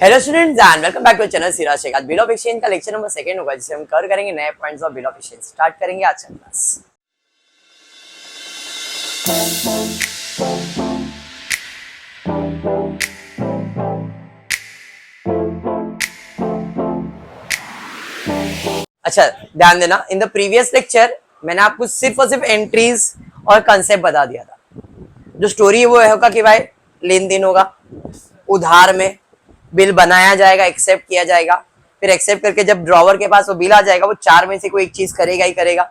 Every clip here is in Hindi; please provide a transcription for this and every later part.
Hello students and welcome back to channel Siraj Shaikh. आज बिल ऑफ एक्सचेंज का लेक्चर नंबर 2 होगा जिसे हम कवर करेंगे नए points of bill of exchange. Start करेंगे आज का क्लास। अच्छा ध्यान देना, इन द प्रीवियस लेक्चर मैंने आपको सिर्फ और सिर्फ एंट्रीज और कंसेप्ट बता दिया था। जो स्टोरी है वो होगा कि भाई लेन देन होगा, उधार में बिल बनाया जाएगा, एक्सेप्ट किया जाएगा, फिर एक्सेप्ट करके जब ड्रॉवर के पास वो बिल आ जाएगा वो चार में से कोई एक चीज करेगा ही करेगा।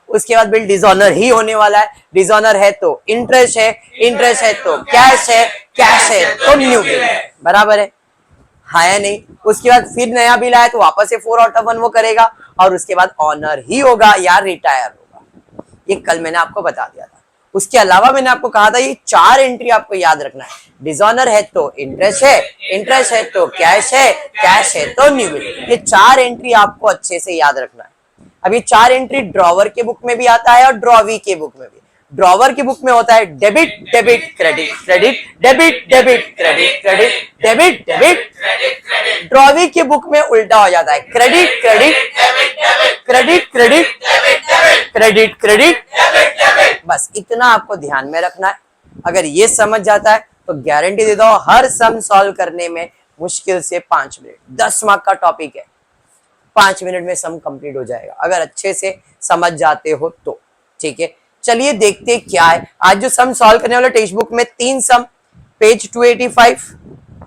उसके बाद बिल डिसऑनर ही होने वाला है। डिसऑनर है तो इंटरेस्ट है, इंटरेस्ट है तो कैश है, कैश है तो न्यू बिल है। बराबर है नहीं? उसके बाद फिर नया बिल आया तो वापस से 4/1 वो करेगा और उसके बाद ऑनर ही होगा या रिटायर होगा। ये कल मैंने आपको बता दिया था। उसके अलावा मैंने आपको कहा था ये चार एंट्री आपको याद रखना है। डिसऑनर है तो इंटरेस्ट है, इंटरेस्ट है तो कैश है, कैश है तो न्यू बिल। ये चार एंट्री आपको अच्छे से याद रखना है। अब ये चार एंट्री ड्रॉवर के बुक में भी आता है और ड्रॉवी के बुक में भी। ड्रॉवर की बुक में होता है debit debit credit, credit debit debit credit, credit debit debit credit. Drawee की बुक में उल्टा हो जाता है, credit credit credit credit credit credit. बस इतना आपको ध्यान में रखना है। अगर ये समझ जाता है तो गारंटी देता हूं हर सम सॉल्व करने में मुश्किल से 5 मिनट, 10 मार्क का टॉपिक है, 5 मिनट में सम कंप्लीट हो जाएगा अगर अच्छे से समझ जाते हो तो। ठीक है, चलिए देखते क्या है। आज जो सम सॉल्व करने वाला टेक्स्ट बुक में 3 सम, पेज 285,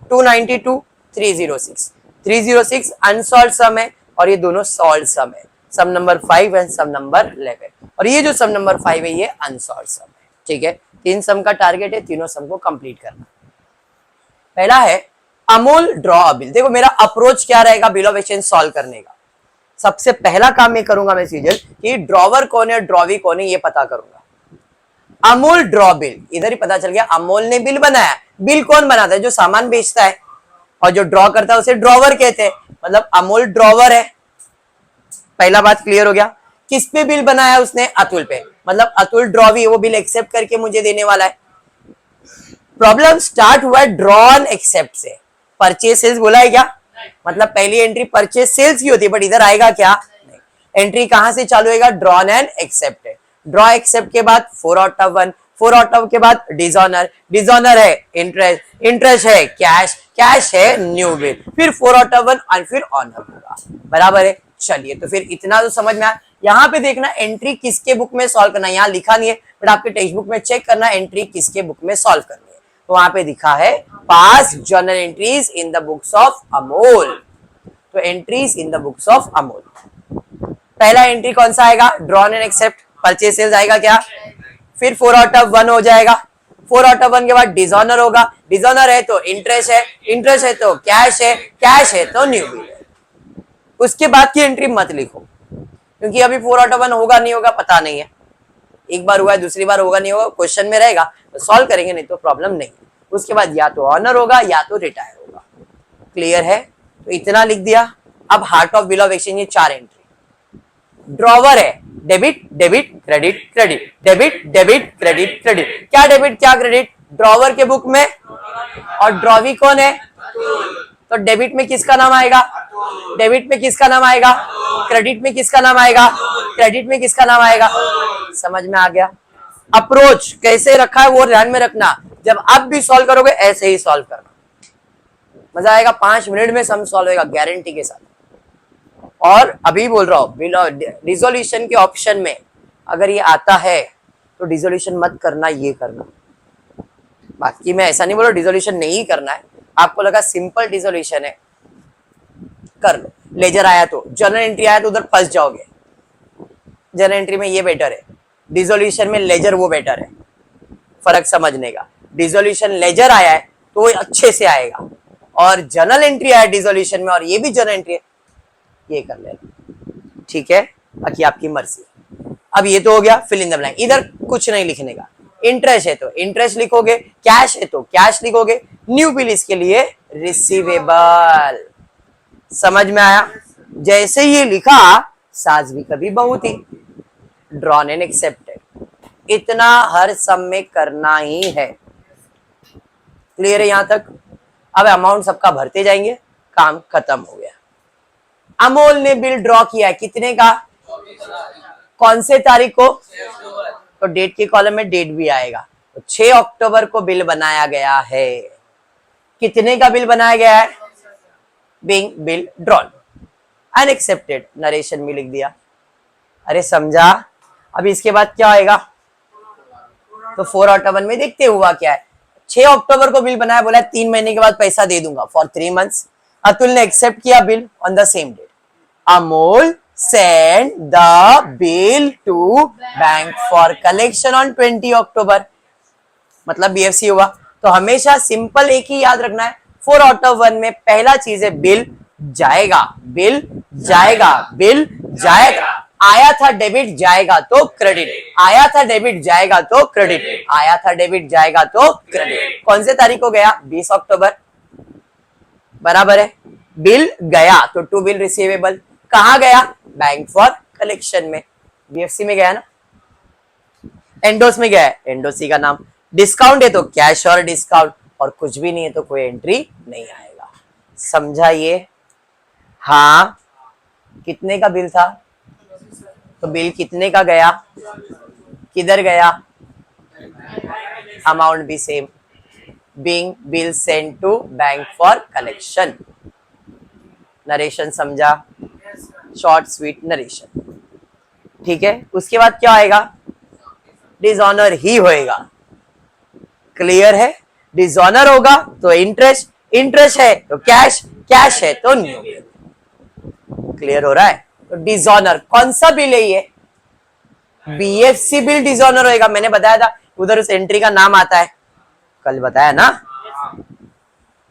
292, 306। 306 अनसॉल्व सम है और ये दोनों सॉल्व सम है, सम नंबर 5 एंड सम नंबर 11। और ये जो सम नंबर 5 है ये अनसॉल्व सम है। ठीक है, 3 सम का टारगेट है, तीनों सम को कंप्लीट करना। पहला है अमूल ड्रॉ बिल। देखो मेरा अप्रोच क्या रहेगा बिल ऑफ एक्सचेंज सॉल्व करने का। सबसे पहला काम मैं करूंगा मैं सीजल कि ड्रॉवर कौन है ड्रॉवी कौन है ये पता करूंगा। अमूल ड्रॉ बिल, इधर ही पता चल गया अमूल ने बिल बनाया। बिल कौन बनाता है? जो सामान बेचता है, और जो ड्रॉ करता है उसे ड्रॉवर कहते हैं। मतलब अमूल ड्रॉवर है। पहला बात क्लियर हो गया। किस पे बिल बनाया उसने? अतुल पे। मतलब अतुल ड्रॉवी वो बिल एक्सेप्ट करके मुझे देने वाला है। प्रॉब्लम स्टार्ट हुआ है ड्रॉन एक्सेप्ट से। परचेज सेल्स बोला है क्या? मतलब पहली एंट्री परचेज सेल्स की होती है, बट इधर आएगा क्या? नहीं। एंट्री कहां से चालू होगा? ड्रॉन एंड एक्सेप्ट है। ड्रॉ एक्सेप्ट के बाद 4/1, 4/1 के बाद डिसऑनर, डिसऑनर है इंटरेस्ट, इंटरेस्ट है कैश, कैश है न्यू बिल, फिर 4/1 और फिर ऑनर होगा। बराबर है। चलिए तो फिर इतना तो समझ में आया। यहाँ पे देखना एंट्री किसके बुक में सॉल्व करना है, यहाँ लिखा नहीं है बट आपके टेक्स्ट बुक में चेक करना एंट्री किसके बुक में सॉल्व करनी है। तो वहां पे दिखा है pass journal entries in the books of Amol. तो entries in the books of Amol. पहला एंट्री कौन सा आएगा? Drawn and accept, purchase sales आएगा क्या? फिर 4/1 हो जाएगा। 4/1 के बाद डिसऑनर होगा। डिसऑनर है तो इंटरेस्ट है, इंटरेस्ट है तो कैश है, कैश है तो न्यू बिल है। उसके बाद की एंट्री मत लिखो क्योंकि अभी 4/1 होगा नहीं होगा पता नहीं है। एक बार हुआ है, दूसरी बार होगा नहीं होगा, क्वेश्चन में रहेगा तो सॉल्व करेंगे, नहीं तो प्रॉब्लम नहीं। उसके बाद या तो ऑनर होगा या तो रिटायर होगा। क्लियर है? तो इतना लिख दिया। अब heart of bill of exchange, ये 4 एंट्री। ड्रॉवर है debit debit credit credit, debit debit credit credit. क्या डेबिट क्या क्रेडिट? ड्रॉवर के बुक में। और ड्रॉवी कौन है? तो डेबिट में किसका नाम आएगा? डेबिट में किसका नाम आएगा? क्रेडिट में किसका नाम आएगा? क्रेडिट में किसका नाम आएगा? समझ में आ गया? अप्रोच कैसे रखा है वो ध्यान में रखना। जब आप भी सॉल्व करोगे ऐसे ही सॉल्व करना, मजा आएगा। 5 मिनट में सम सॉल्व होगा गारंटी के साथ। और अभी बोल रहा हूँ डिसोल्यूशन के ऑप्शन में अगर ये आता है तो डिसोल्यूशन मत करना, ये करना। बाकी मैं ऐसा नहीं बोल रहा डिसोल्यूशन नहीं करना है। आपको लगा सिंपल डिसोल्यूशन है कर लो। लेजर आया तो, जर्नल एंट्री आया तो उधर फंस जाओगे। जर्नल एंट्री में ये बेटर है, डिसोल्यूशन में लेजर वो बेटर है। फर्क समझने का, डिसोल्यूशन लेजर आया है तो वो अच्छे से आएगा, और जर्नल एंट्री आया डिसोल्यूशन में और ये भी जर्नल एंट्री है, ये कर लेना। ठीक है, बाकी आपकी मर्जी। अब ये तो हो गया फिल इन द ब्लैंक। इधर कुछ नहीं लिखने का। इंटरेस्ट है तो इंटरेस्ट लिखोगे, कैश है तो कैश लिखोगे, न्यू बिल इसके लिए रिसीवेबल। समझ में आया? जैसे ये लिखा साज भी कभी बहुत ही ड्रॉन एंड एक्सेप्टेड। इतना हर सम में करना ही है। क्लियर है यहां तक? अब अमाउंट सबका भरते जाएंगे काम खत्म हो गया। अमोल ने बिल ड्रॉ किया है कितने का, कौन से तारीख को, तो डेट के कॉलम में डेट भी आएगा। तो 6 अक्टूबर को बिल बनाया गया है। कितने का बिल बनाया गया है, being bill drawn unaccepted, narration में लिख दिया। अरे समझा। अब इसके बाद क्या आएगा, तो 4 अक्टूबर में देखते हुआ क्या है, 6 अक्टूबर को बिल बनाया, बोला 3 महीने के बाद पैसा दे दूंगा फॉर 3 मंथ्स। अतुल ने एक्सेप्ट किया bill on the same date. Amol send the bill to bank for collection on 20 October, मतलब बीएफसी हुआ। तो हमेशा सिंपल एक ही याद रखना है, 4 आउट ऑफ 1 में पहला चीज है बिल जाएगा, बिल जाएगा, बिल जाएगा। आया था डेबिट जाएगा तो क्रेडिट, आया था डेबिट जाएगा तो क्रेडिट, आया था डेबिट जाएगा तो क्रेडिट। कौन से तारीख को गया, 20 अक्टूबर, बराबर है। बिल गया तो टू बिल रिसीवेबल, कहां गया, बैंक फॉर कलेक्शन में, बीएफसी में गया ना। एंडोस में गया है, एंडोसी का नाम। डिस्काउंट है तो कैश और डिस्काउंट, और कुछ भी नहीं है तो कोई एंट्री नहीं आएगा। समझा ये, हाँ। कितने का बिल था, तो बिल कितने का गया, किधर गया, अमाउंट भी same, being bill send to bank for collection. Narration समझा, शॉर्ट स्वीट नरेशन, ठीक है। उसके बाद क्या आएगा, डिसऑनर ही होएगा, क्लियर है। डिसऑनर होगा तो इंटरेस्ट, इंटरेस्ट है तो कैश, कैश है तो न्यू बिल, क्लियर हो रहा है। तो डिसऑनर कौन सा बिल है ये, बीएफसी बिल डिसऑनर होएगा। मैंने बताया था उधर उस एंट्री का नाम आता है, कल बताया ना।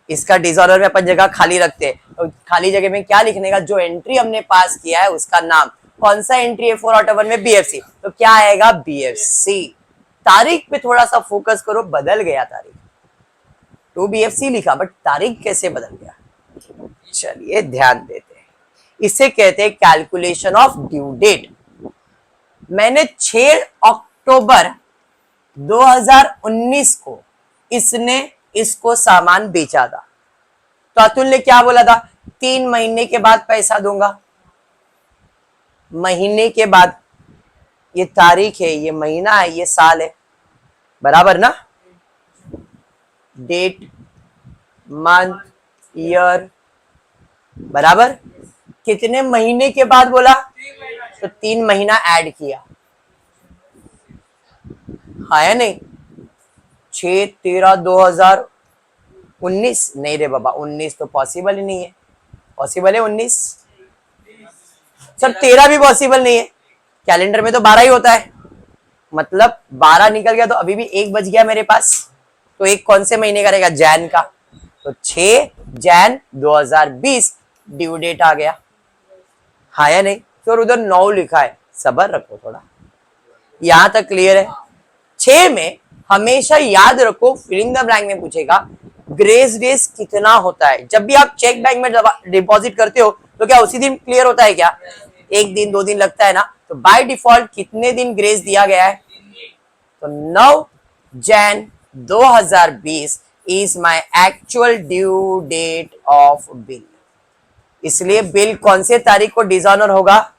इसका डिसऑनर में अपन जगह खाली रखते हैं, तो खाली जगह में क्या लिखने का, जो एंट्री हमने पास किया है उसका नाम। कौन सा एंट्री है 4 आउट ऑफ 1 में, बीएफसी, तो क्या आएगा, बीएफसी। तारीख पे थोड़ा सा फोकस करो, बदल गया तारीख, तो बीएफसी लिखा बट तारीख कैसे बदल गया, चलिए ध्यान देते हैं। इसे कहते हैं कैलकुलेशन ऑफ ड्यू डेट। मैंने 6 अक्टूबर 2019 को इसने इसको सामान बेचा था, तो अतुल ने क्या बोला था, 3 महीने के बाद पैसा दूंगा। महीने के बाद, ये तारीख है, ये महीना है, ये साल है, बराबर ना। डेट, मंथ, ईयर, बराबर। कितने महीने के बाद बोला, तो 3 महीना ऐड किया, हाँ या नहीं। 6/13/2019 नहीं रे बाबा, 19 तो पॉसिबल ही नहीं है। पॉसिबल है 19, सर 13 भी पॉसिबल नहीं है, कैलेंडर में तो 12 ही होता है, मतलब 12 निकल गया तो अभी भी 1 बच गया मेरे पास। तो एक कौन से महीने का रहेगा, जैन का, तो 6 जैन 2020 ड्यू डेट आ गया, हाँ या नहीं। तो उधर 9 लिखा है, सबर रखो थोड़ा, यहां तक क्लियर है। 6 में हमेशा याद रखो, फिलिंग द ब्लैंक में पूछेगा ग्रेस डेज कितना होता है। जब भी आप चेक बैंक में डिपॉजिट करते हो तो क्या उसी दिन क्लियर होता है क्या, 1 दिन 2 दिन लगता है ना। तो बाय डिफॉल्ट कितने दिन ग्रेस दिया गया है, तो 9 Jan 2020 is my actual due date of bill. इसलिए बिल कौन से तारीख को डिसऑनर होगा,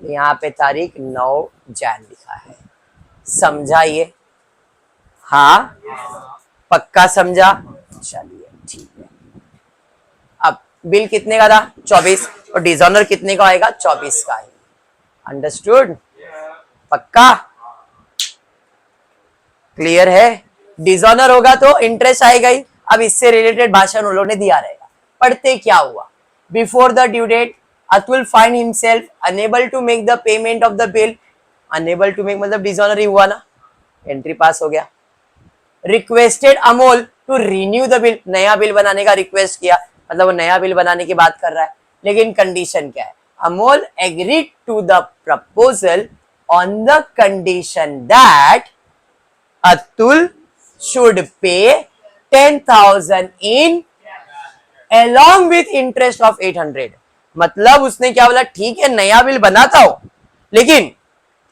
यहाँ पे तारीख 9 जैन लिखा है, समझा ये, हाँ पक्का समझा, चलिए ठीक है। अब बिल कितने का था, 24, और डिसऑनर कितने का आएगा, 24 का है, अंडरस्टूड, पक्का क्लियर है। डिसऑनर होगा तो इंटरेस्ट आएगा ही। अब इससे रिलेटेड भाषण उन लोगों ने दिया रहेगा, पढ़ते क्या हुआ, before the due date Atul find himself unable to make the payment of the bill. Unable to make मतलब डिसऑनर ही हुआ ना, एंट्री पास हो गया। Requested Amol to renew the bill, नया बिल बनाने का रिक्वेस्ट किया, मतलब वो नया बिल बनाने की बात कर रहा है, लेकिन कंडीशन क्या है, Amol agreed to the proposal on the condition that Atul should pay 10,000 in along with interest of 800। मतलब उसने क्या बोला, ठीक है नया बिल बनाता हो, लेकिन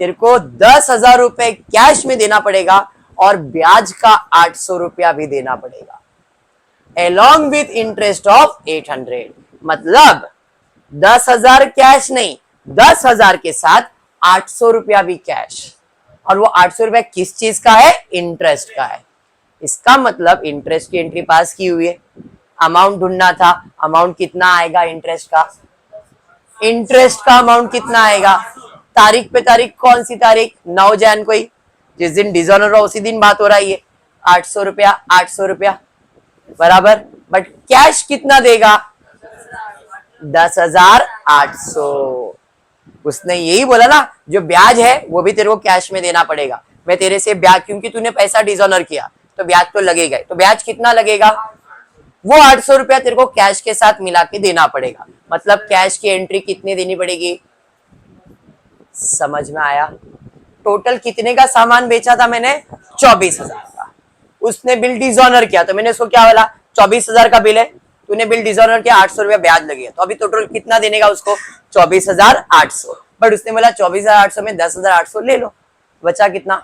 तेरे को 10,000 रुपए कैश में देना पड़ेगा और ब्याज का 800 रुपया भी देना पड़ेगा। along with interest of 800। मतलब 10,000 कैश नहीं, 10,000 के साथ 800 रुपया भी कैश। और वो 800 रुपया किस चीज का है? इंटरेस्ट का है। इसका मतलब इंटरेस्ट की एंट्री पास की हुई है। अमाउंट ढूंढना था, अमाउंट कितना आएगा इंटरेस्ट का? इंटरेस्ट का अमाउंट कितना आएगा? तारीख पे तारीख, कौन सी तारीख? 9 जैन को ही, जिस दिन डिसऑनर हो उसी दिन बात हो रहा है ये। 800 रुपया, 800 रुपया बराबर। बट कैश कितना देगा? 10,800। उसने यही बोला ना, जो ब्याज है वो भी तेरे को कैश में देना पड़ेगा। मैं तेरे से ब्याज, क्योंकि तूने पैसा डिसऑनर किया तो ब्याज तो लगेगा। तो ब्याज कितना लगेगा? वो 800 रुपया तेरे को कैश के साथ मिला के देना पड़ेगा। मतलब कैश की एंट्री कितनी देनी पड़ेगी? समझ में आया? टोटल कितने का सामान बेचा था मैंने? 24,000 का। उसने बिल डिसऑनर किया तो मैंने उसको क्या बोला? 24,000 का बिल है, तूने बिल डिसऑनर किया, 800 रुपया ब्याज लगी, तो अभी टोटल कितना देने का उसको? 24,800। बट उसने बोला 24,800 में 10,800 ले लो, बचा कितना?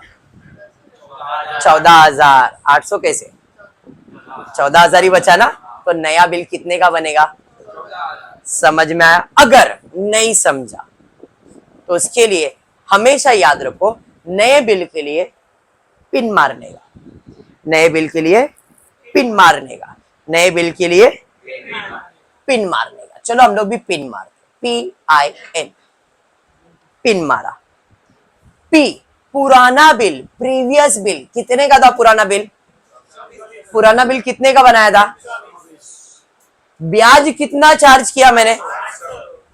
14,800। कैसे? 14,000 ही बचा ना। तो नया बिल कितने का बनेगा? समझ में आया? अगर नहीं समझा तो उसके लिए हमेशा याद रखो, नए बिल के लिए पिन मारने का, नए बिल के लिए पिन मारने का, नए बिल के लिए पिन मारने का। चलो हम लोग भी पिन मारते। PIN, पिन मारा। P, पुराना बिल, प्रीवियस बिल। कितने का था पुराना बिल? पुराना बिल कितने का बनाया था? ब्याज कितना चार्ज किया मैंने?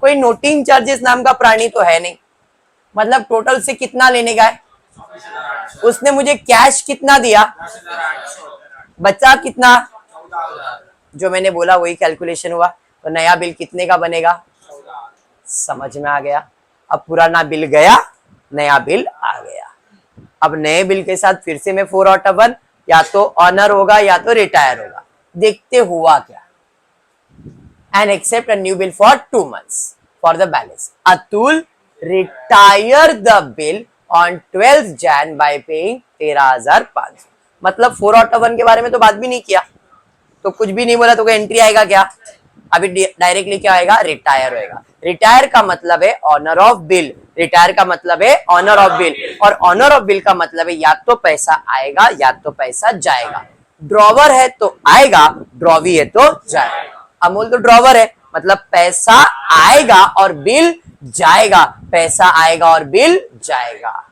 कोई नोटिंग चार्जेस नाम का प्राणी तो है नहीं। मतलब टोटल से कितना लेने का है? उसने मुझे कैश कितना दिया? बचा कितना? जो मैंने बोला वही कैलकुलेशन हुआ। तो नया बिल कितने का बनेगा? समझ में आ गया? अब पुराना बिल गया, नया बिल आ गया। अब नए बिल के साथ फिर से मैं 4/1, या तो ऑनर होगा या तो रिटायर होगा। देखते हुआ क्या। And accept a new bill for 2 months for the balance. Atul retire the bill on 12th Jan by paying 13,500। मतलब 4/1 के बारे में तो बात भी नहीं किया, तो कुछ भी नहीं बोला, तो एंट्री आएगा क्या? अभी डायरेक्टली क्या आएगा? रिटायर होएगा। रिटायर का मतलब है ऑनर ऑफ बिल, रिटायर का मतलब है ऑनर ऑफ बिल, और ऑनर ऑफ बिल का मतलब है या तो पैसा आएगा या तो पैसा जाएगा। ड्रॉवर है तो आएगा, ड्रॉवी है तो जाएगा। अमूल तो ड्रॉवर है, मतलब पैसा आएगा और बिल जाएगा, पैसा आएगा और बिल जाएगा।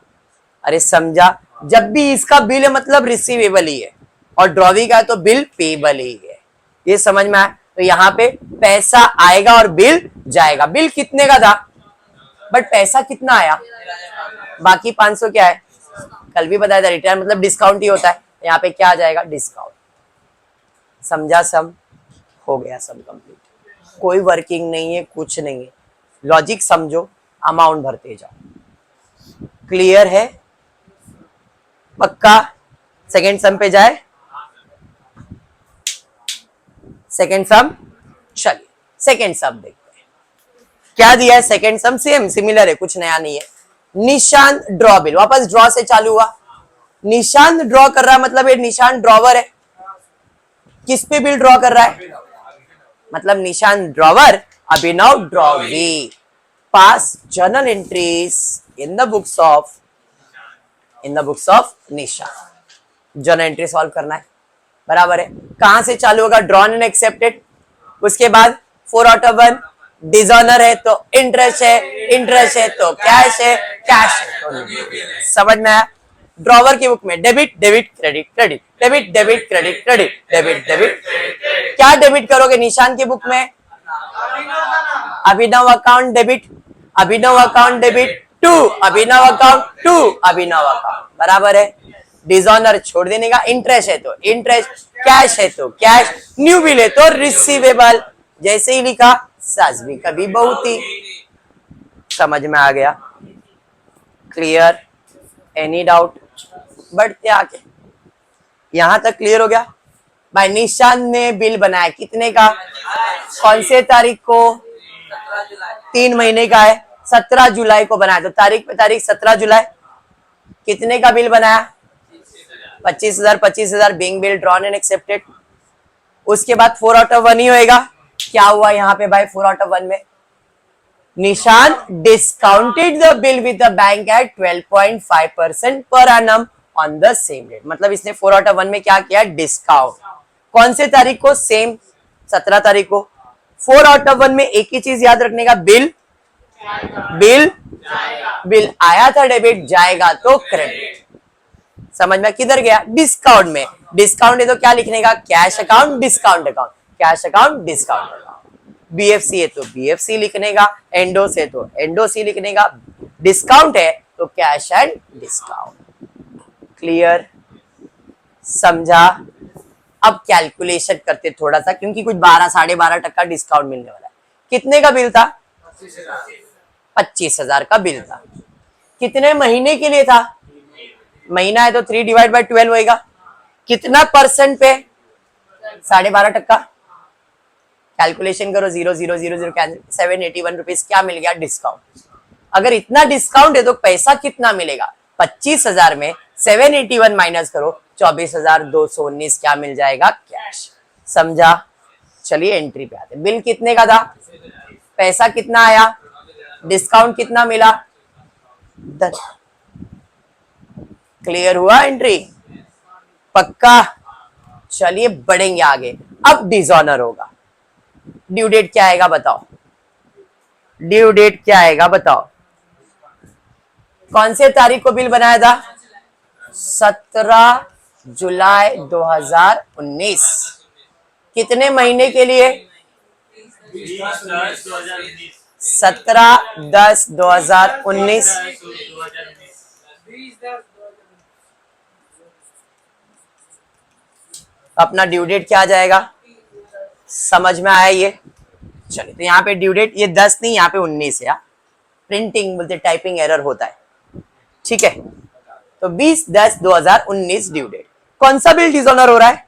अरे समझा? जब भी इसका बिल है मतलब रिसीवेबल ही है, और ड्रॉवी का है तो बिल पेबल ही है। ये समझ में आया? तो यहाँ पे पैसा आएगा और बिल जाएगा। बिल कितने का था बट पैसा कितना आया? बाकी 500 क्या है? कल भी बताया था, रिटर्न मतलब डिस्काउंट ही होता है। यहाँ पे क्या आ जाएगा? डिस्काउंट। समझा? सम हो गया, सम कंप्लीट। कोई वर्किंग नहीं है, कुछ नहीं है। लॉजिक समझो, अमाउंट भरते जाओ। क्लियर है? पक्का? सेकेंड सम पे जाए। सेकेंड सम, चलिए सेकेंड सम देखते हैं क्या दिया है। सेकेंड सम सेम सिमिलर है, कुछ नया नहीं है। निशांत ड्रॉ बिल, वापस ड्रॉ से चालू हुआ। निशांत ड्रॉ कर रहा है, मतलब ये निशांत ड्रॉवर है। किस पे बिल ड्रॉ कर रहा है? मतलब Nishant drawer, Abhinav drawee. Pass journal entries in the books of Nishant. Journal entry solve करना है, बराबर है। कहां से चालू होगा? Drawn and accepted. उसके बाद 4/1, डिसऑनर है तो इंटरेस्ट है, इंटरेस्ट है तो कैश है, कैश है तो। समझ में आया? ड्रॉवर की बुक में debit debit credit credit, debit debit credit credit, debit debit. क्या डेबिट करोगे निशान की बुक में? Abhinav account debit, Abhinav account debit to Abhinav account, to Abhinav account, बराबर है। डिसऑनर छोड़ देने का, इंटरेस्ट है तो इंटरेस्ट, कैश है तो कैश, न्यू बिल है तो रिसीवेबल। जैसे ही लिखा, सास भी कभी बहुत ही। समझ में आ गया? क्लियर? Any doubt? बढ़ते आके, यहां तक क्लियर हो गया भाई। निशांत ने बिल बनाया कितने का? कौन से तारीख को? 3 महीने का है, 17 जुलाई को बनाया। तो तारीख पे तारीख 17 जुलाई। कितने का बिल बनाया? 25,000 25,000 being bill drawn and accepted. उसके बाद 4 आउट ऑफ 1 ही होएगा। क्या हुआ यहाँ पे भाई 4 आउट ऑफ 1 में? Nishan discounted the bill with the bank at 12.5% पर एनम ऑन द सेम डेट। मतलब इसने 4 आउट ऑफ 1 में क्या किया? डिस्काउंट। कौन से तारीख को? सेम 17 तारीख को। 4 आउट ऑफ 1 में एक ही चीज याद रखने का, बिल बिल बिल आया था डेबिट, जाएगा तो क्रेडिट। समझ में? किधर गया? डिस्काउंट में। डिस्काउंट है तो क्या लिखने का? Cash account discount account, cash account discount account. BFC है तो बीएफसी लिखने का, एंडोस है तो एंडोसी लिखने का, डिस्काउंट है तो कैश एंड डिस्काउंट। क्लियर? समझा? अब कैलकुलेशन करते थोड़ा सा, क्योंकि कुछ 12 12.5% का डिस्काउंट मिलने वाला है। कितने का बिल था? 25,000 का बिल था। कितने महीने के लिए था? महीना है तो 3/12 होएगा। कितना परसेंट पे? 12.5%। कैलकुलेशन करो, 0,000 कैंसिल, 781 रुपीज क्या मिल गया? डिस्काउंट। अगर इतना डिस्काउंट है तो पैसा कितना मिलेगा? 25,000 में 781 माइनस करो, 24,219 क्या मिल जाएगा? कैश। समझा? चलिए एंट्री पे आते। बिल कितने का था? पैसा कितना आया? डिस्काउंट कितना मिला? 10। क्लियर हुआ एंट्री? पक्का? चलिए बढ़ेंगे आगे। अब डिसऑनर होगा। ड्यू डेट क्या आएगा बताओ? ड्यू डेट क्या आएगा बताओ? कौन से तारीख को बिल बनाया था? 17 जुलाई 2019। कितने महीने के लिए? 17/10/2019। अपना ड्यू डेट क्या आ जाएगा? समझ में आया ये? चलिए तो यहाँ पे ड्यू डेट ये 10 नहीं, यहाँ पे 19 है। प्रिंटिंग बोलते टाइपिंग एरर होता है, ठीक है। तो 20/10/2019 ड्यू डेट। कौन सा बिल डिसऑनर हो रहा है?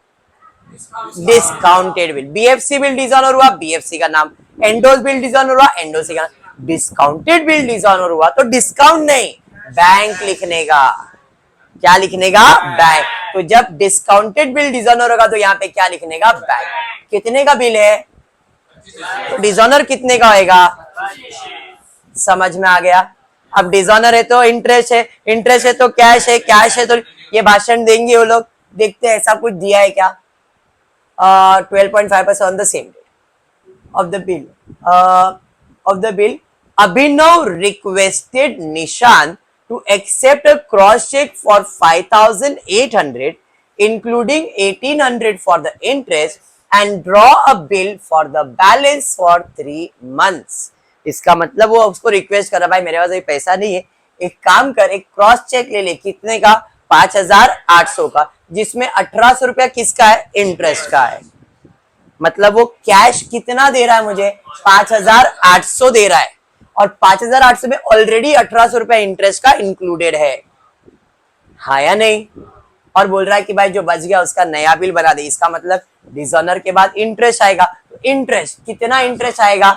Discounted bill. BFC bill dishonour हुआ, बीएफसी का नाम। एंडोस बिल डिसऑनर हुआ, एंडोसी का नाम। डिस्काउंटेड बिल डिसऑनर हुआ तो डिस्काउंट नहीं, बैंक लिखने का। क्या लिखने का? बैंक। तो जब डिस्काउंटेड बिल डिसऑनर होगा तो यहाँ पे क्या लिखने का? बैंक। कितने का बिल है तो डिसऑनर कितने का होएगा? समझ में आ गया? अब डिसऑनर है तो इंटरेस्ट है, इंटरेस्ट है तो कैश है, कैश है तो ये भाषण देंगे वो लोग। देखते हैं ऐसा कुछ दिया है क्या? 12.5% on the same date of the bill Abhinav requested Nishan to accept a cross check for 5,800 including 1,800 for the interest and draw a bill for the balance for 3 months। इसका मतलब वो उसको रिक्वेस्ट कर रहा, भाई मेरे पास अभी पैसा नहीं है, एक काम कर, एक क्रॉस चेक ले ले। कितने का? 5,800 का, जिसमें 1,800 रुपया किसका है? इंटरेस्ट का है। मतलब वो कैश कितना दे रहा है मुझे? 5,800 दे रहा है, और 5,800 में ऑलरेडी 1,800 रुपया इंटरेस्ट का इंक्लूडेड है, हाँ या नहीं? और बोल रहा है कि भाई जो बच गया उसका नया बिल बना दे। इसका मतलब डिसऑनर के बाद इंटरेस्ट आएगा। तो इंटरेस्ट कितना? इंटरेस्ट आएगा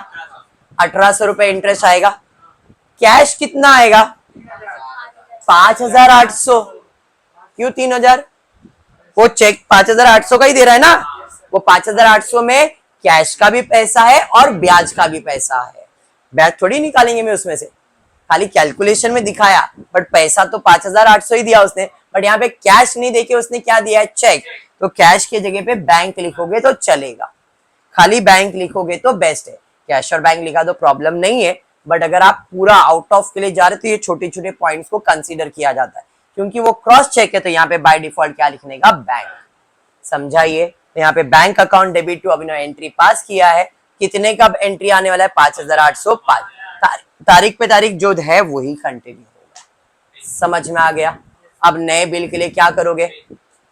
1,800 रुपया इंटरेस्ट आएगा। कैश कितना आएगा? 5,800। क्यों 3,000? वो चेक 5,800 का ही दे रहा है ना। वो 5,800 में कैश का भी पैसा है और ब्याज का भी पैसा है। ब्याज थोड़ी निकालेंगे मैं उसमें से, खाली कैलकुलेशन में दिखाया, बट पैसा तो 5,800 ही दिया उसने। बट यहाँ पे कैश नहीं देके उसने क्या दिया है? चेक। तो कैश के जगह पे बैंक लिखोगे तो चलेगा, खाली बैंक लिखोगे तो बेस्ट है। कैश और बैंक लिखा तो प्रॉब्लम नहीं है, बट अगर आप पूरा आउट ऑफ के लिए जा रहे तो ये छोटे छोटे पॉइंट्स को कंसीडर किया जाता है, क्योंकि वो क्रॉस चेक है। तो यहाँ पे बाय डिफॉल्ट क्या लिखने का? बैंक। समझाइए? तो यहाँ पे bank account debit to Abhinav entry pass किया है। कितने का एंट्री आने वाला है? 5,805। तारीख पे तारीख जो है वही कंटिन्यू होगा। समझ में आ गया? अब नए बिल के लिए क्या करोगे?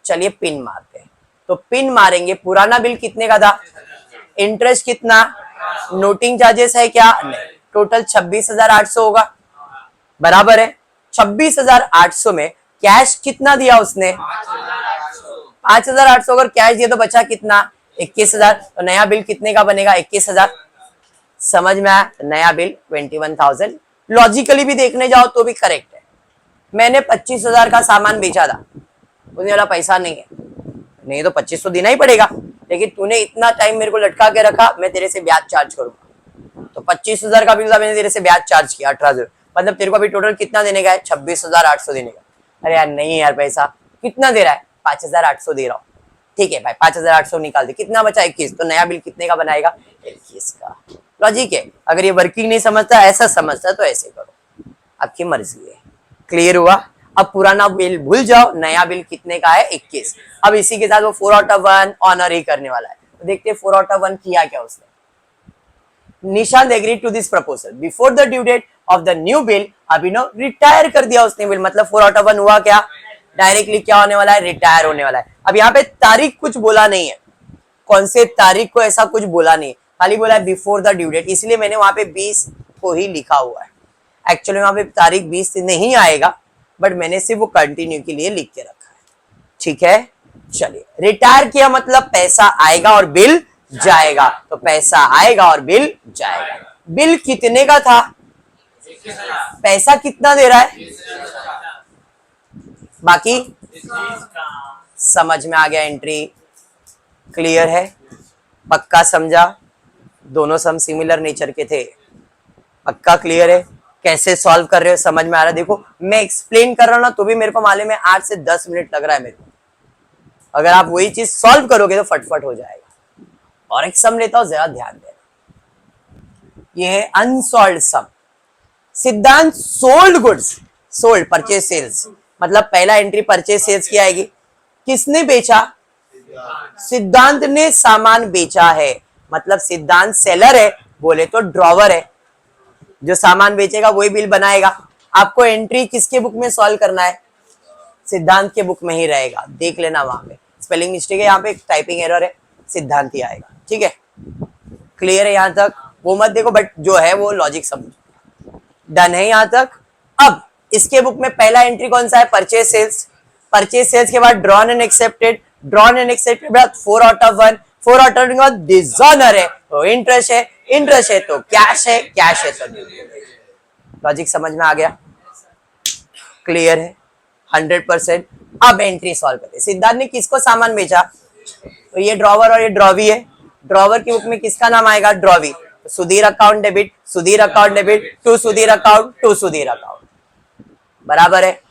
चलिए पिन मारते हैं। तो पिन मारेंगे। पुराना बिल कितने का था? इंटरेस्ट कितना? नोटिंग चार्जेस है क्या? नहीं। टोटल 26,800 होगा, बराबर है। 26,800 में कैश कितना दिया उसने? 5,800। अगर कैश दिया तो बचा कितना? 21,000। तो नया बिल कितने का बनेगा? 21,000। समझ में आया? नया बिल 21,000। लॉजिकली भी देखने जाओ तो भी करेक्ट है। मैंने 25,000 का सामान बेचा था, उसने वाला पैसा नहीं है, नहीं तो 2500 देना ही पड़ेगा। लेकिन तूने इतना टाइम मेरे को लटका के रखा, मैं तेरे से ब्याज चार्ज करूंगा। तो 25,000 का बिल था, मैंने तेरे से ब्याज चार्ज किया 18,000, मतलब तेरे को अभी टोटल कितना देने का है? 26,800 देने का। अरे यार नहीं यार, पैसा कितना दे रहा है? 5,800 दे रहा हूँ। ठीक है भाई, 5,800 निकाल दे, कितना बचा? 21। तो नया बिल कितने का बनाएगा? 21 का। लॉजिक है। अगर ये वर्किंग नहीं समझता, ऐसा समझता तो ऐसे करो, आपकी मर्जी है। क्लियर हुआ? अब पुराना बिल भूल जाओ, नया बिल कितने का है? 21। अब इसी के साथ वो 4/1 ऑनर ही करने वाला है। तो देखते हैं 4/1 किया क्या उसने। Nishant agree to this proposal before the due date of the new bill. Abhinav retire कर दिया उसने बिल, मतलब 4/1 हुआ क्या? डायरेक्टली क्या होने वाला है? रिटायर होने वाला है। अब यहाँ पे तारीख कुछ बोला नहीं है, कौन से तारीख को, ऐसा कुछ बोला नहीं, खाली बोला है बिफोर द ड्यू डेट, इसलिए मैंने वहां पे 20 को ही लिखा हुआ है। एक्चुअली वहां पे तारीख 20 नहीं आएगा, बट मैंने सिर्फ वो कंटिन्यू के लिए लिख के रखा है। ठीक है, चलिए। रिटायर किया मतलब पैसा आएगा और बिल जाएगा, तो पैसा आएगा और बिल जाएगा। बिल कितने का था? पैसा कितना दे रहा है? बाकी समझ में आ गया? एंट्री क्लियर है? पक्का समझा? दोनों सम सिमिलर नेचर के थे, पक्का क्लियर है? कैसे सॉल्व कर रहे हो समझ में आ रहा है? देखो मैं एक्सप्लेन कर रहा हूं ना, तो भी मेरे को मालूम है 8 से 10 मिनट लग रहा है मेरे को। अगर आप वही चीज सॉल्व करोगे तो फटफट हो जाएगा। और एक सम लेता हूं, जरा ध्यान देना। ये है unsolved sum. Siddhant sold goods, sold purchase sales, मतलब पहला एंट्री परचेज सेल्स की आएगी। किसने बेचा? सिद्धांत ने सामान बेचा है, मतलब सिद्धांत सेलर है, बोले तो ड्रॉवर है। जो सामान बेचेगा वही बिल बनाएगा। आपको एंट्री किसके बुक में सॉल्व करना है? सिद्धांत के बुक में ही रहेगा, देख लेना, वहां पे स्पेलिंग मिस्टेक है, यहाँ पे टाइपिंग एरर है, सिद्धांत ही आएगा। ठीक है, क्लियर है यहाँ तक? वो मत देखो, बट जो है वो लॉजिक समझो। डन है यहाँ तक? अब इसके बुक में पहला एंट्री कौन सा है? Purchase sales. परचेज सेल्स के बाद drawn and accepted, drawn and accepted के बाद 4/1, 4/1 के बाद डिसऑनर है, तो इंटरेस्ट है, इंटरेस्ट है तो कैश है, कैश है तो लॉजिक समझ में आ गया? क्लियर है? 100%। अब एंट्री सॉल्व करते। सिद्धांत ने किसको सामान बेचा? तो ये ड्रॉवर और ये ड्रॉवी है। ड्रॉवर की बुक में किसका नाम आएगा? ड्रॉवी। तो Sudhir account debit, Sudhir account debit, to Sudhir account, to Sudhir account, बराबर है।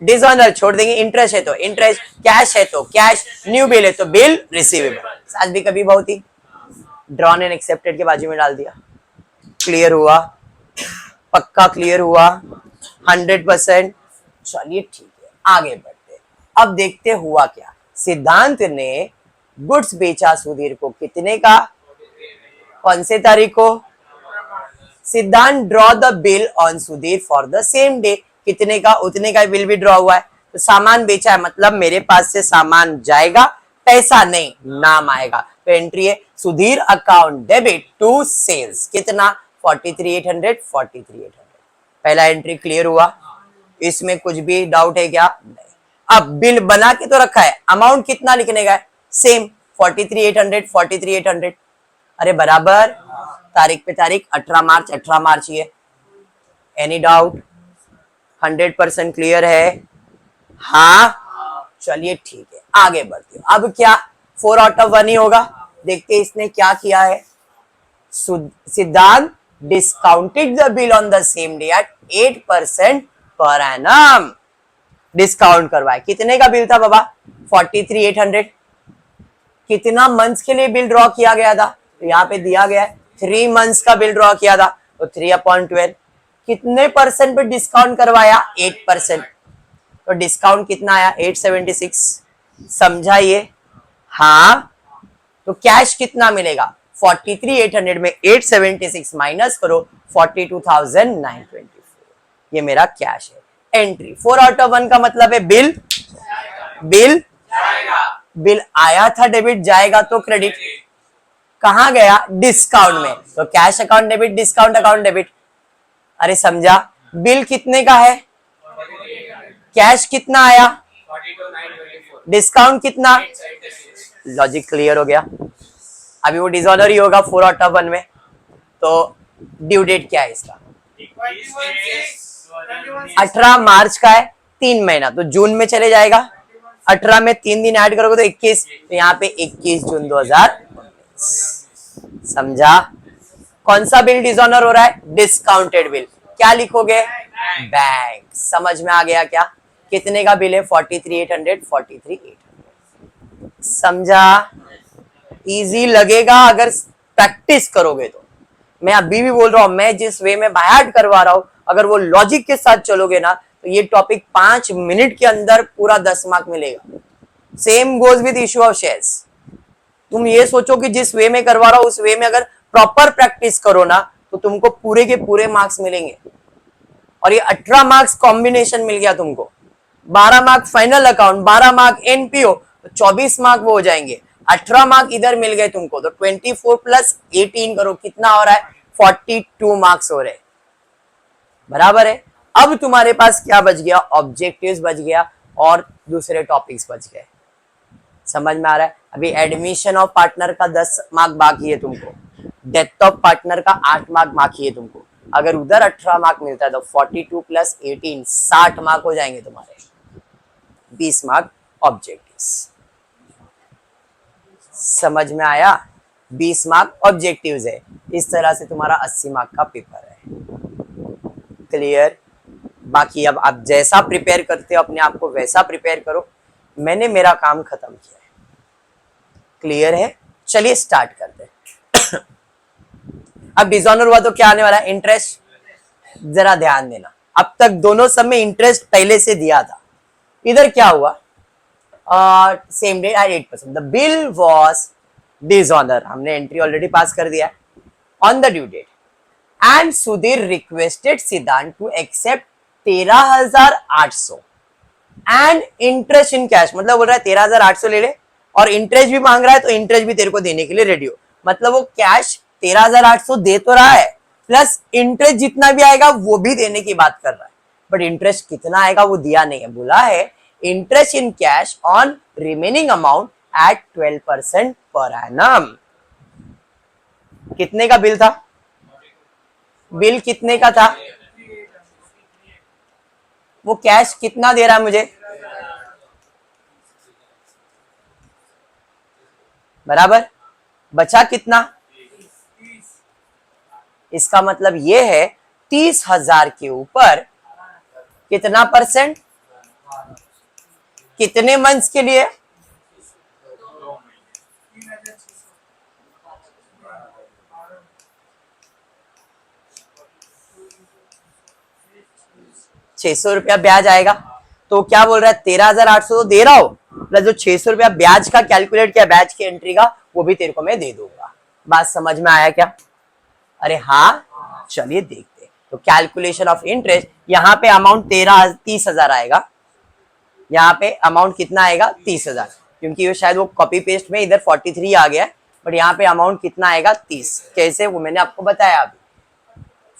डिसऑनर छोड़ देंगे, इंटरेस्ट है तो इंटरेस्ट, कैश है तो कैश, न्यू बिल है तो बिल रिसीवेबल। साथ भी कभी बहुत ही ड्रॉन एंड एक्सेप्टेड के बाजू में डाल दिया। क्लियर हुआ? पक्का क्लियर हुआ? 100%। चलिए ठीक है, आगे बढ़ते। अब देखते हुआ क्या। सिद्धांत ने गुड्स बेचा सुधीर को कितने का? कौन से तारीख को? सिद्धांत draw the bill on Sudhir for the same day. कितने का? उतने का बिल भी ड्रॉ हुआ है। तो सामान बेचा है, मतलब मेरे पास से सामान जाएगा, पैसा नहीं, नाम आएगा। तो एंट्री है Sudhir account debit to sales, कितना? 43,800, 43,800। पहला एंट्री क्लियर हुआ? इसमें कुछ भी डाउट है क्या? नहीं। अब बिल बना के तो रखा है, अमाउंट कितना लिखने का है? सेम 43,800, 43,800। अरे बराबर, तारीख पे तारीख 18 मार्च, 18 मार्च ही है। Any doubt? 100% क्लियर है? हाँ, चलिए ठीक है, आगे बढ़ते हैं। अब क्या 4/1 ही होगा? देखते हैं इसने क्या किया है। सिद्धांत discounted the bill on the same day at 8% per annum. Discount करवाए। कितने का बिल था बाबा? 43,800। कितना मंथ्स के लिए बिल ड्रॉ किया गया था? तो यहाँ पे दिया गया है 3 मंथ्स का बिल ड्रॉ किया था, तो 3/12। कितने परसेंट पे डिस्काउंट करवाया? 8%। तो डिस्काउंट कितना आया? 876। समझाइए? हाँ, तो कैश कितना मिलेगा? 43,800 में 876 माइनस करो, 42,924। ये मेरा कैश है। एंट्री 4/1 का मतलब है बिल, बिल बिल आया था, डेबिट जाएगा तो क्रेडिट। कहां गया? डिस्काउंट में, तो cash account debit, discount account debit. अरे समझा? बिल कितने का है? कैश कितना आया? डिस्काउंट कितना? लॉजिक क्लियर हो गया? अभी वो डिसऑर्डर ही होगा 4/1 में। तो ड्यू डेट क्या है इसका? 18 मार्च का है, 3 महीना, तो जून में चले जाएगा। 18 में 3 दिन ऐड करोगे तो 21, तो यहाँ पे 21 जून 2019। समझा? कौन सा बिल डिसऑनर हो रहा है? Discounted bill. क्या लिखोगे? बैंक। समझ में आ गया क्या? कितने का बिल है? 43,800, 43,800। समझा? इजी लगेगा अगर प्रैक्टिस करोगे तो। मैं अभी भी बोल रहा हूं, मैं जिस वे में बायहार्ट करवा रहा हूं, अगर वो लॉजिक के साथ चलोगे ना तो ये टॉपिक 5 मिनट के अंदर पूरा 10 मार्क मिलेगा। Same goes with issue of shares. तुम ये सोचो कि जिस वे में करवा रहा हूं उस वे में अगर प्रॉपर प्रैक्टिस करो ना तो तुमको पूरे के पूरे मार्क्स मिलेंगे। और ये 18 मार्क्स कॉम्बिनेशन मिल गया तुमको, 12 mark final account, 12 mark NPO, तो 24 मार्क वो हो जाएंगे। 18 मार्क इधर मिल गए तुमको, तो 24 प्लस 18 करो, कितना हो रहा है? 42 मार्क्स हो रहे। बराबर है। अब तुम्हारे पास क्या बच गया? ऑब्जेक्टिव्स बच गया और दूसरे टॉपिक्स बच गए। समझ में आ रहा है? अभी एडमिशन ऑफ पार्टनर का 10 मार्क बाकी है तुमको, डेथ ऑफ पार्टनर का 8 मार्क बाकी है तुमको। अगर उधर 18 मार्क मिलता है तो 42 प्लस 18 60 मार्क हो जाएंगे तुम्हारे। 20 मार्क ऑब्जेक्टिव्स। समझ में आया? 20 मार्क ऑब्जेक्टिव्स है। इस तरह से तुम्हारा 80 मार्क का पेपर है। क्लियर? बाकी अब आप जैसा प्रिपेयर करते हो अपने आप को वैसा प्रिपेयर करो। मैंने मेरा काम खत्म किया है। क्लियर है? चलिए स्टार्ट करते हैं। अब डिसऑनर हुआ तो क्या आने वाला है? इंटरेस्ट। जरा ध्यान देना, अब तक दोनों सब में इंटरेस्ट पहले से दिया था। इधर क्या हुआ? Same date at 8%। The bill was dishonour, हमने एंट्री ऑलरेडी पास कर दिया है। On the due date and Sudhir requested Siddhant to accept 13,800 and interest in cash. मतलब बोल रहा है 13,800 ले ले और इंटरेस्ट भी मांग रहा है, तो इंटरेस्ट भी तेरे को देने के लिए रेडी हो। मतलब वो कैश 13,800 दे तो रहा है, प्लस इंटरेस्ट जितना भी आएगा वो भी देने की बात कर रहा है। बट इंटरेस्ट कितना आएगा वो दिया नहीं है। बोला है interest in cash on remaining amount at 12% per annum. कितने का बिल था? बिल कितने का था? वो कैश कितना दे रहा है मुझे? बराबर। बचा कितना? इसका मतलब ये है 30,000 के ऊपर कितना परसेंट? कितने मंथ्स के लिए? 600 रुपया ब्याज आएगा। तो क्या बोल रहा है? 13,800 तो दे रहा हो, प्लस जो 600 रुपया ब्याज का कैलकुलेट किया बैच की एंट्री का, वो भी तेरे को मैं दे दूंगा। बात समझ में आया क्या? अरे हाँ, चलिए देखते हैं। तो कैलकुलेशन ऑफ इंटरेस्ट, यहाँ पे अमाउंट 30,000 आएगा, यहाँ पे अमाउंट कितना आएगा? 30,000, क्योंकि ये शायद वो कॉपी पेस्ट में इधर 43 आ गया है, बट यहाँ पे अमाउंट कितना आएगा? 30। कैसे? वो मैंने आपको बताया अभी।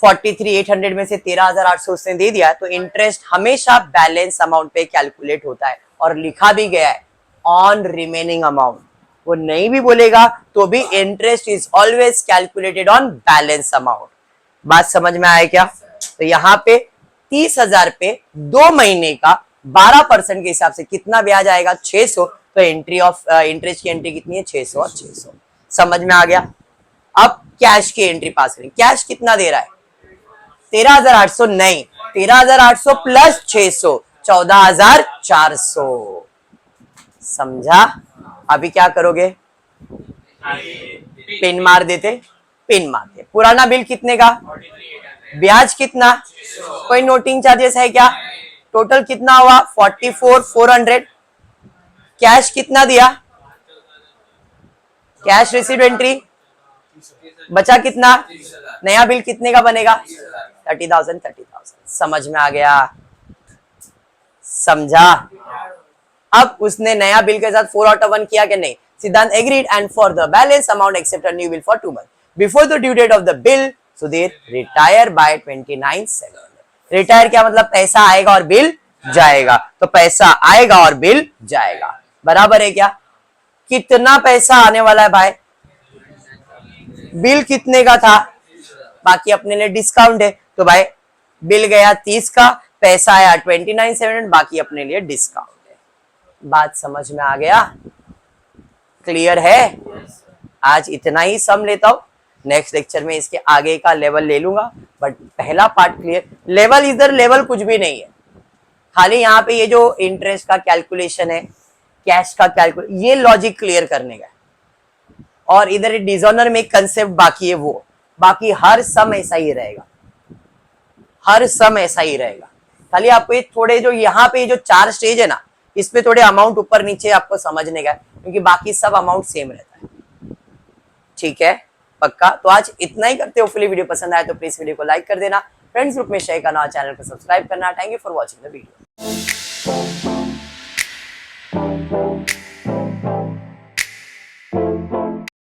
43,800 में से 13,800 उसने दे दिया, तो इंटरेस्ट हमेशा बैलेंस अमाउंट पे कैलकुलेट होता है और लिखा भी गया है ऑन रिमेनिंग अमाउंट। वो नहीं भी बोलेगा तो भी interest is always calculated on balance amount. बात समझ में आया क्या? तो यहाँ पे 30,000 पे 2 महीने का 12% के हिसाब से कितना ब्याज आएगा? 600। तो एंट्री ऑफ इंटरेस्ट की एंट्री कितनी है? 600 और 600। समझ में आ गया? अब कैश की एंट्री पास करें। कैश कितना दे रहा है? 13,800 नहीं, 13,800 प्लस 600, 14,400। समझा? अभी क्या करोगे? पिन मार देते, पिन मारते। पुराना बिल कितने का? ब्याज कितना? कोई नोटिंग चार्जेस है क्या? टोटल कितना हुआ? 44,400। कैश कितना दिया? कैश रिसीव एंट्री बचा कितना? नया बिल कितने का बनेगा? 30,000। समझ में आ गया? समझा? अब उसने नया बिल के साथ 4/1 किया कि नहीं? Siddhant agreed and for the balance amount accept a new bill for 2 month before the due date of the bill Sudhir retire by 29/7। Retire क्या मतलब? पैसा आएगा और बिल जाएगा। तो पैसा आएगा और बिल जाएगा। बराबर है क्या? कितना पैसा आने वाला है भाई? बिल कितने का था? बाकी अपने लिए डिस्काउंट है, तो भाई बिल गया 30 का, पैसा आया 29,700, बाकी अपने लिए डिस्काउंट है। बात समझ में आ गया? क्लियर है? आज इतना ही सम लेता हूं, नेक्स्ट लेक्चर में इसके आगे का लेवल ले लूंगा, बट पहला पार्ट क्लियर। लेवल इधर लेवल कुछ भी नहीं है, खाली यहाँ पे ये जो इंटरेस्ट का कैलकुलेशन है, कैश का कैलकुलेशन, ये लॉजिक क्लियर करने का है। और इधर डिजोनर में एक कंसेप्ट बाकी है, वो बाकी हर सम ऐसा ही रहेगा, हर सम ऐसा ही रहेगा। खाली आपको ये थोड़े जो यहाँ पे जो 4 स्टेज है ना, इस पे थोड़े अमाउंट ऊपर नीचे आपको समझने का है, क्योंकि बाकी सब अमाउंट सेम रहता है। ठीक है, पक्का? तो आज इतना ही करते हो। होपफुली वीडियो पसंद आए तो प्लीज वीडियो को लाइक कर देना, फ्रेंड्स ग्रुप में शेयर करना, चैनल को सब्सक्राइब करना। Thank you for watching the video.